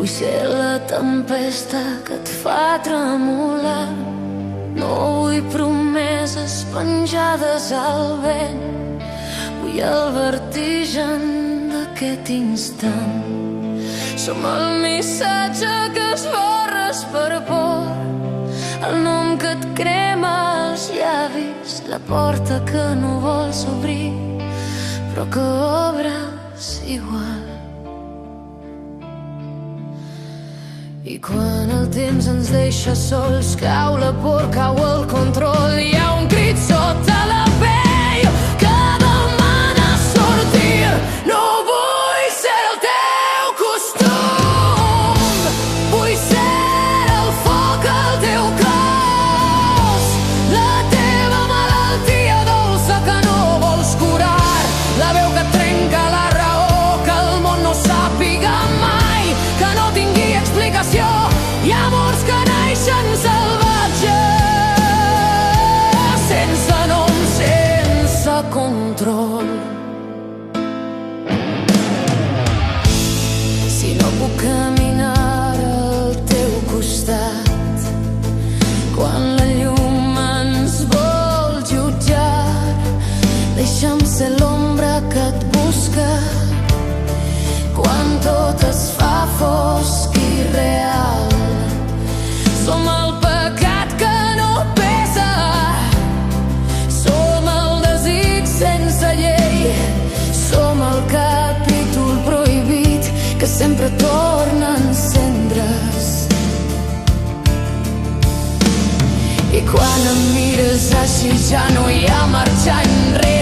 Vull ser la tempesta que et fa tremolar. No vull promeses penjades al vent. Vull el vertigen d'aquest instant. Som el missatge que esborres per por, el nom que et crema els llavis, la porta que no vols obrir però que obres igual. I quan el temps ens deixa sols, cau la por, cau el control. Hi ha un crit sota la pell que demana sortir. No vull ser el teu costum, vull ser el foc al teu cos, la teva malaltia dolça que no vols curar, la veu que trenca la raó, que el món no sàpiga mai, que no tingui explicació. Hi ha amors que naixen salvatges, sense nom, sense control. Si no puc caminar al teu costat, quan la llum ens vol jutjar, deixa'm ser l'ombra que et busca, quan tot es fa fosc i real. Som el pecat que no pesa, som el desig sense llei, som el capítol prohibit que sempre torna a encendre's. I quan em mires així ja no hi ha marxa enrere.